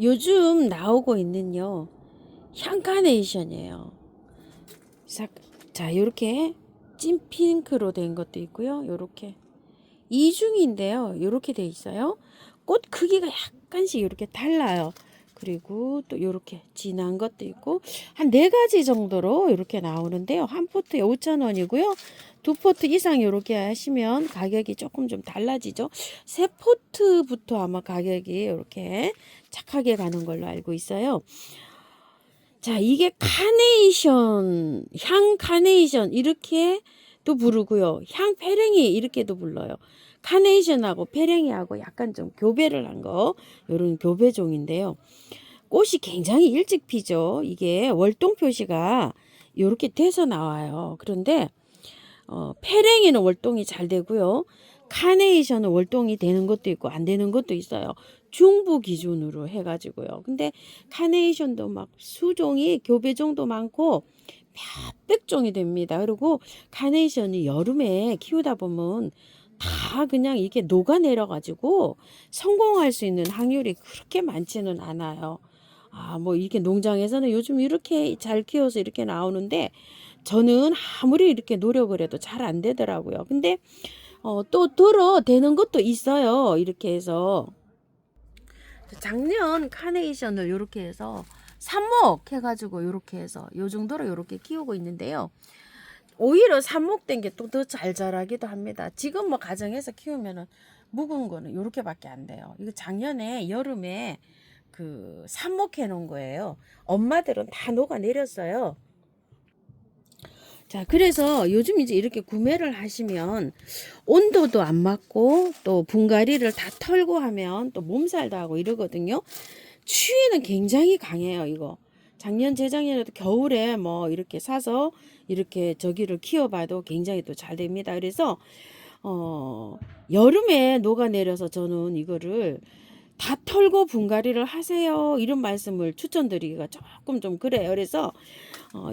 요즘 나오고 있는요 향 카네이션이에요. 자, 이렇게 찐 핑크로 된 것도 있고요. 요렇게 이중인데요. 요렇게 돼 있어요. 꽃 크기가 약간씩 이렇게 달라요. 그리고 또 요렇게 진한 것도 있고 한 4가지 정도로 이렇게 나오는데요. 한 포트에 5,000원이고요. 2포트 이상 이렇게 하시면 가격이 조금 좀 달라지죠. 3포트부터 아마 가격이 이렇게 착하게 가는 걸로 알고 있어요. 자, 이게 카네이션, 향 카네이션 이렇게 또 부르고요. 향 페랭이 이렇게도 불러요. 카네이션하고 페랭이하고 약간 좀 교배를 한 거, 요런 교배종인데요. 꽃이 굉장히 일찍 피죠. 이게 월동 표시가 이렇게 돼서 나와요. 그런데 페랭이는 월동이 잘 되고요. 카네이션은 월동이 되는 것도 있고 안 되는 것도 있어요. 중부 기준으로 해가지고요. 근데 카네이션도 막 수종이 교배종도 많고 몇백 종이 됩니다. 그리고 카네이션이 여름에 키우다 보면 다 그냥 이게 녹아내려 가지고 성공할 수 있는 확률이 그렇게 많지는 않아요. 뭐 이렇게 농장에서는 요즘 이렇게 잘 키워서 이렇게 나오는데 저는 아무리 이렇게 노력을 해도 잘 안 되더라고요. 근데 또 들어 되는 것도 있어요. 이렇게 해서 작년 카네이션을 이렇게 해서 삽목 해가지고 이렇게 해서 요 정도로 이렇게 키우고 있는데요. 오히려 삽목된 게 또 더 잘 자라기도 합니다. 지금 뭐 가정에서 키우면은 묵은 거는 이렇게밖에 안 돼요. 이거 작년에 여름에 그 삽목해 놓은 거예요. 엄마들은 다 녹아 내렸어요. 자, 그래서 요즘 이제 이렇게 구매를 하시면 온도도 안 맞고 또 분갈이를 다 털고 하면 또 몸살도 하고 이러거든요. 추위는 굉장히 강해요, 이거. 작년, 재작년에도 겨울에 뭐 이렇게 사서 이렇게 저기를 키워봐도 굉장히 또 잘 됩니다. 그래서, 여름에 녹아내려서 저는 이거를 다 털고 분갈이를 하세요. 이런 말씀을 추천드리기가 조금 좀 그래요. 그래서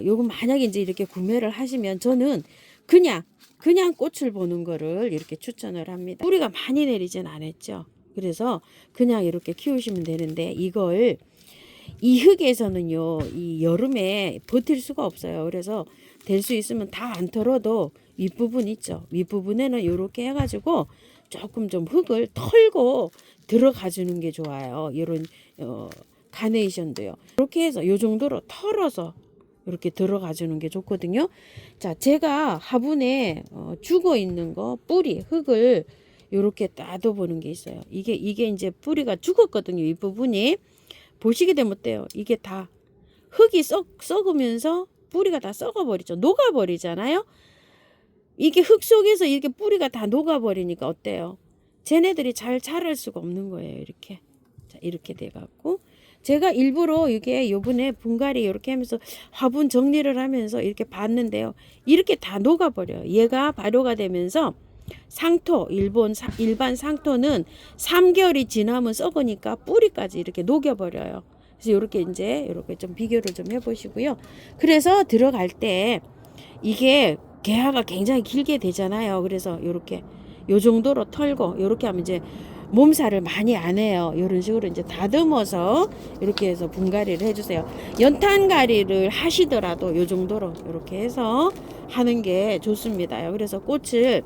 요거 만약에 이제 이렇게 구매를 하시면 저는 그냥 꽃을 보는 거를 이렇게 추천을 합니다. 뿌리가 많이 내리진 않았죠. 그래서 그냥 이렇게 키우시면 되는데 이걸 이 흙에서는요 이 여름에 버틸 수가 없어요. 그래서 될 수 있으면 다 안 털어도 윗부분 있죠. 윗부분에는 이렇게 해가지고 조금 좀 흙을 털고 들어가 주는 게 좋아요. 이런 카네이션도요. 이렇게 해서 요 정도로 털어서 이렇게 들어가 주는 게 좋거든요. 자, 제가 화분에 죽어 있는 거 뿌리 흙을 이렇게 따도 보는 게 있어요. 이게 이제 뿌리가 죽었거든요. 이 부분이 보시게 되면 어때요? 이게 다 흙이 썩으면서 뿌리가 다 썩어버리죠. 녹아버리잖아요. 이게 흙 속에서 이렇게 뿌리가 다 녹아버리니까 어때요? 쟤네들이 잘 자랄 수가 없는 거예요. 이렇게. 자, 이렇게 돼갖고. 제가 일부러 이게 요번에 분갈이 이렇게 하면서 화분 정리를 하면서 이렇게 봤는데요. 이렇게 다 녹아버려요. 얘가 발효가 되면서 상토, 일반 상토는 3개월이 지나면 썩으니까 뿌리까지 이렇게 녹여버려요. 그래서 이렇게 좀 비교를 좀 해보시고요. 그래서 들어갈 때 이게 개화가 굉장히 길게 되잖아요. 그래서 이렇게 요 정도로 털고 이렇게 하면 이제 몸살을 많이 안 해요. 이런 식으로 이제 다듬어서 이렇게 해서 분갈이를 해주세요. 연탄가리를 하시더라도 요 정도로 이렇게 해서 하는 게 좋습니다. 그래서 꽃을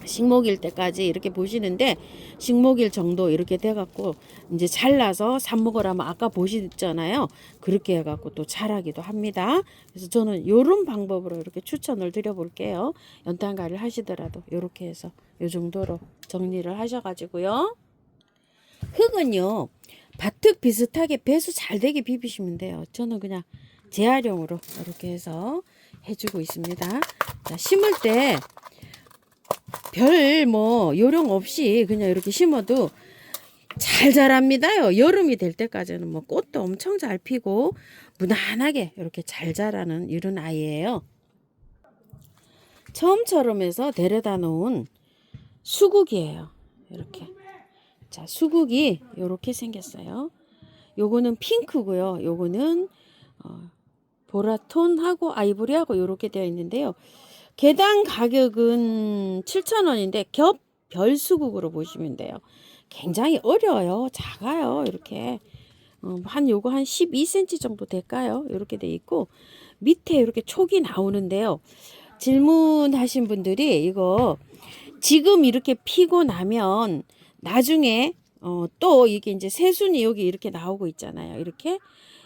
식목일 때까지 이렇게 보시는데 식목일 정도 이렇게 돼갖고 이제 잘라서 삽목을 하면 아까 보셨잖아요. 그렇게 해갖고 또 자라기도 합니다. 그래서 저는 요런 방법으로 이렇게 추천을 드려볼게요. 연탄가리를 하시더라도 이렇게 해서 요 정도로 정리를 하셔가지고요. 흙은요 밭흙 비슷하게 배수 잘 되게 비비시면 돼요. 저는 그냥 재활용으로 이렇게 해서 해주고 있습니다. 자, 심을 때 별 뭐 요령 없이 그냥 이렇게 심어도 잘 자랍니다요. 여름이 될 때까지는 뭐 꽃도 엄청 잘 피고 무난하게 이렇게 잘 자라는 이런 아이예요. 처음처럼 해서 데려다 놓은 수국이에요. 이렇게. 자, 수국이 이렇게 생겼어요. 요거는 핑크고요. 요거는 보라톤하고 아이보리하고 이렇게 되어 있는데요. 개당 가격은 7,000원인데 겹 별수국으로 보시면 돼요. 굉장히 어려요. 작아요. 이렇게. 요거 한 12cm 정도 될까요? 이렇게 돼 있고 밑에 이렇게 촉이 나오는데요. 질문하신 분들이 이거 지금 이렇게 피고 나면 나중에 또 이게 이제 새순이 여기 이렇게 나오고 있잖아요. 이렇게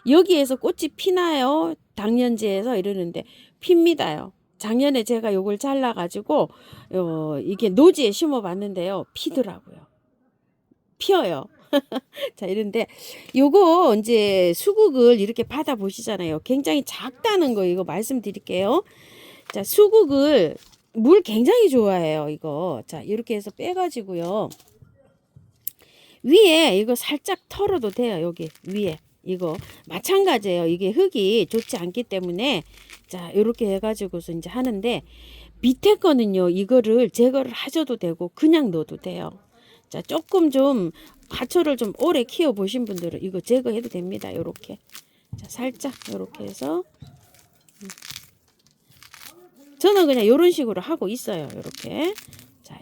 여기에서 꽃이 피나요? 당년지에서 이러는데 핍니다요. 작년에 제가 요걸 잘라 가지고 이게 노지에 심어 봤는데요. 피더라고요. 피어요. 자, 이런데 요거 이제 수국을 이렇게 받아 보시잖아요. 굉장히 작다는 거 이거 말씀드릴게요. 자, 수국을 물 굉장히 좋아해요, 이거. 자, 이렇게 해서 빼가지고요. 위에 이거 살짝 털어도 돼요, 여기 위에. 이거 마찬가지예요. 이게 흙이 좋지 않기 때문에 자, 이렇게 해가지고서 이제 하는데 밑에 거는요, 이거를 제거를 하셔도 되고 그냥 넣어도 돼요. 자, 조금 좀 화초를 좀 오래 키워 보신 분들은 이거 제거해도 됩니다. 요렇게. 자, 살짝 요렇게 해서 저는 그냥 요런 식으로 하고 있어요. 요렇게. 자,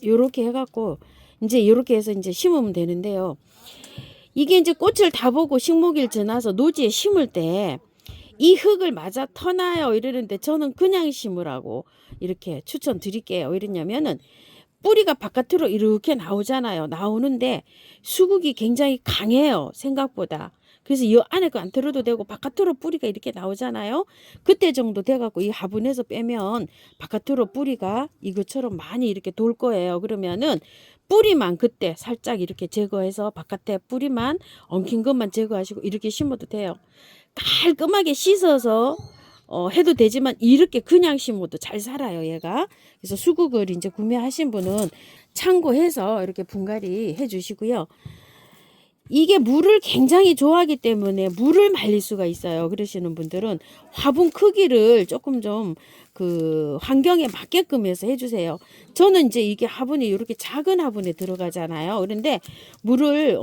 요렇게 해갖고 이제 요렇게 해서 이제 심으면 되는데요. 이게 이제 꽃을 다 보고 식목일 지나서 노지에 심을 때 이 흙을 맞아 터나요 이러는데 저는 그냥 심으라고 이렇게 추천드릴게요. 이러냐면은 뿌리가 바깥으로 이렇게 나오잖아요. 나오는데 수국이 굉장히 강해요. 생각보다. 그래서 이 안에 거 안 틀어도 되고 바깥으로 뿌리가 이렇게 나오잖아요. 그때 정도 돼갖고 이 화분에서 빼면 바깥으로 뿌리가 이것처럼 많이 이렇게 돌 거예요. 그러면은 뿌리만 그때 살짝 이렇게 제거해서 바깥에 뿌리만 엉킨 것만 제거하시고 이렇게 심어도 돼요. 깔끔하게 씻어서 해도 되지만 이렇게 그냥 심어도 잘 살아요, 얘가. 그래서 수국을 이제 구매하신 분은 참고해서 이렇게 분갈이 해 주시고요. 이게 물을 굉장히 좋아하기 때문에 물을 말릴 수가 있어요. 그러시는 분들은 화분 크기를 조금 좀 그 환경에 맞게끔 해서 해주세요. 저는 이제 이게 화분이 이렇게 작은 화분에 들어가잖아요. 그런데 물을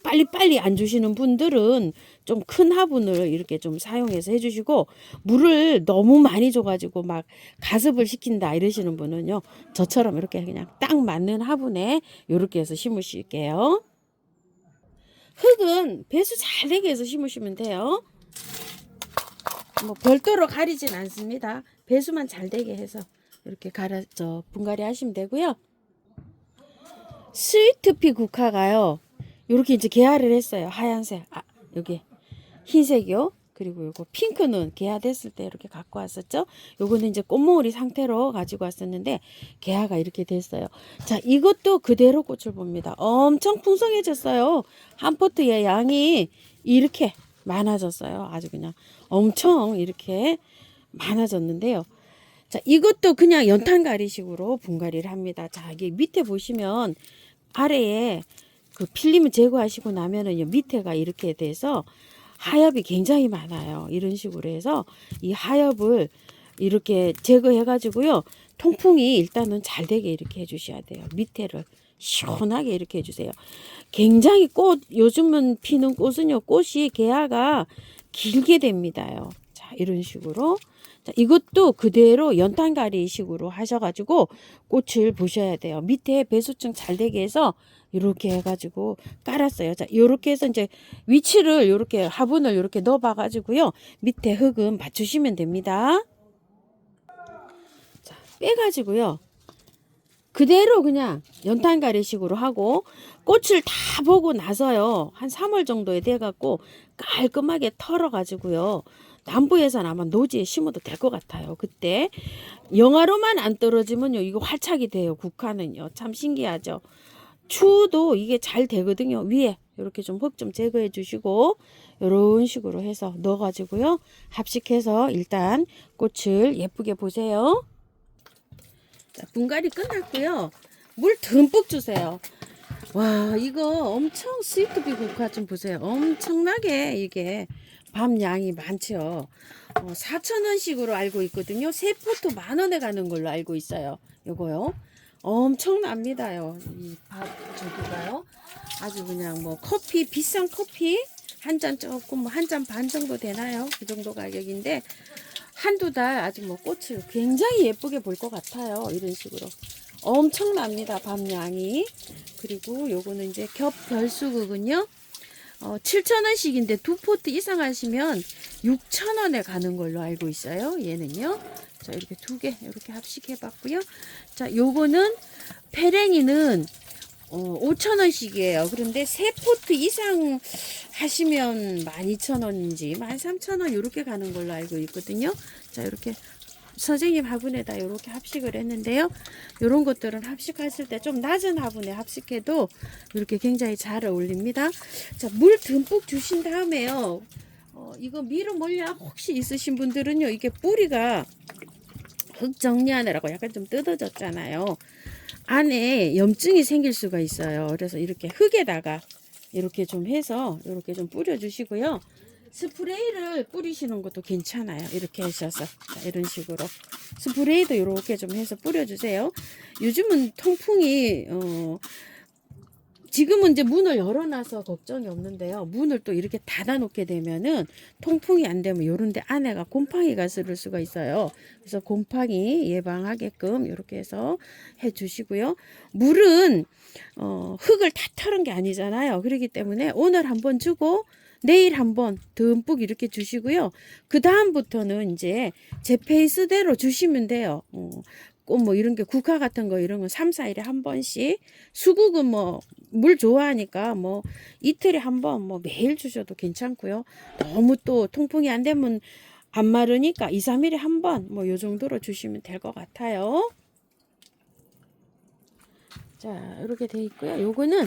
빨리빨리 안 주시는 분들은 좀 큰 화분을 이렇게 좀 사용해서 해주시고 물을 너무 많이 줘가지고 막 가습을 시킨다 이러시는 분은요. 저처럼 이렇게 그냥 딱 맞는 화분에 이렇게 해서 심으실게요. 흙은 배수 잘 되게 해서 심으시면 돼요. 뭐 별도로 가리진 않습니다. 배수만 잘 되게 해서 이렇게 분갈이 하시면 되고요. 스위트피 국화가요. 이렇게 이제 개화를 했어요. 하얀색. 여기 흰색이요. 그리고 요거 핑크는 개화됐을 때 이렇게 갖고 왔었죠. 요거는 이제 꽃모으리 상태로 가지고 왔었는데 개화가 이렇게 됐어요. 자, 이것도 그대로 꽃을 봅니다. 엄청 풍성해졌어요. 한 포트에 양이 이렇게 많아졌어요. 아주 그냥 엄청 이렇게 많아졌는데요. 자, 이것도 그냥 연탄가리식으로 분갈이를 합니다. 자, 여기 밑에 보시면 아래에 그 필름을 제거하시고 나면은요, 밑에가 이렇게 돼서 하엽이 굉장히 많아요. 이런 식으로 해서 이 하엽을 이렇게 제거해 가지고요, 통풍이 일단은 잘 되게 이렇게 해주셔야 돼요. 밑에를 시원하게 이렇게 해주세요. 굉장히 요즘은 피는 꽃은요, 꽃이 개화가 길게 됩니다요. 자, 이런 식으로. 자, 이것도 그대로 연탄가리 식으로 하셔가지고 꽃을 보셔야 돼요. 밑에 배수층 잘 되게 해서 이렇게 해가지고 깔았어요. 자, 이렇게 해서 이제 위치를 이렇게 화분을 이렇게 넣어봐가지고요, 밑에 흙은 맞추시면 됩니다. 자, 빼가지고요, 그대로 그냥 연탄가리식으로 하고 꽃을 다 보고 나서요, 한 3월 정도에 돼갖고 깔끔하게 털어가지고요, 남부에서는 아마 노지에 심어도 될 것 같아요. 그때 영하로만 안 떨어지면요, 이거 활착이 돼요. 국화는요, 참 신기하죠. 추도 이게 잘 되거든요. 위에 이렇게 좀 흙 좀 제거해 주시고 이런 식으로 해서 넣어 가지고요, 합식해서 일단 꽃을 예쁘게 보세요. 자, 분갈이 끝났고요. 물 듬뿍 주세요. 와, 이거 엄청 스위트비 국화 좀 보세요. 엄청나게 이게 밤 양이 많죠. 4,000원씩으로 알고 있거든요. 세 포트 10,000원에 가는 걸로 알고 있어요. 요거요. 엄청납니다요. 이 저기가요. 아주 그냥 뭐 커피, 비싼 커피 한 잔 조금 한 잔 반 정도 되나요? 그 정도 가격인데 한두 달 아직 뭐 꽃을 굉장히 예쁘게 볼 것 같아요. 이런 식으로 엄청납니다. 밤양이. 그리고 요거는 이제 겹별수국은요, 7,000원씩인데 두 포트 이상 하시면 6,000원에 가는 걸로 알고 있어요. 얘는요. 자, 이렇게 두 개 이렇게 합식해 봤고요. 자, 요거는 페랭이는 5,000원씩이에요. 그런데 세 포트 이상 하시면 12,000원인지 13,000원 이렇게 가는 걸로 알고 있거든요. 자, 이렇게 선생님 화분에다 이렇게 합식을 했는데요. 이런 것들은 합식했을 때 좀 낮은 화분에 합식해도 이렇게 굉장히 잘 어울립니다. 자, 물 듬뿍 주신 다음에요. 이거 미루 물약 혹시 있으신 분들은요, 이게 뿌리가 흙 정리하느라고 약간 좀 뜯어졌잖아요. 안에 염증이 생길 수가 있어요. 그래서 이렇게 흙에다가 이렇게 좀 해서 이렇게 좀 뿌려주시고요. 스프레이를 뿌리시는 것도 괜찮아요. 이렇게 하셔서 자, 이런 식으로 스프레이도 이렇게 좀 해서 뿌려주세요. 요즘은 통풍이 지금은 이제 문을 열어놔서 걱정이 없는데요. 문을 또 이렇게 닫아놓게 되면은 통풍이 안 되면 요런데 안에가 곰팡이가 슬을 수가 있어요. 그래서 곰팡이 예방하게끔 이렇게 해서 해주시고요. 물은 흙을 다 털은 게 아니잖아요. 그렇기 때문에 오늘 한번 주고 내일 한번 듬뿍 이렇게 주시고요. 그 다음부터는 이제 제 페이스대로 주시면 돼요. 꼭 뭐 이런 게 국화 같은 거 이런 건 3, 4일에 한 번씩, 수국은 뭐 물 좋아하니까 뭐 이틀에 한 번 뭐 매일 주셔도 괜찮고요. 너무 또 통풍이 안 되면 안 마르니까 2, 3일에 한 번 뭐 요 정도로 주시면 될 것 같아요. 자, 이렇게 돼 있고요. 요거는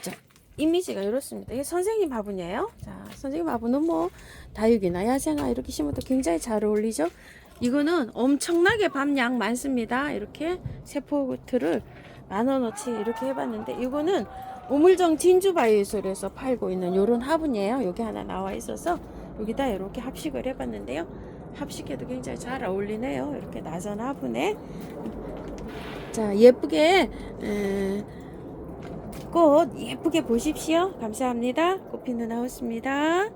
자, 이미지가 이렇습니다. 이게 선생님 화분이에요. 자, 선생님 화분은 뭐 다육이나 야생화 이렇게 심어도 굉장히 잘 어울리죠. 이거는 엄청나게 밤양 많습니다. 이렇게 세포트를 나눠놓지 이렇게 해봤는데, 이거는 우물정 진주바이오솔에서 팔고 있는 요런 화분이에요. 여기 하나 나와 있어서 여기다 이렇게 합식을 해봤는데요. 합식해도 굉장히 잘 어울리네요. 이렇게 나선 화분에. 자, 예쁘게 꽃 예쁘게 보십시오. 감사합니다. 꽃피는 하우스입니다.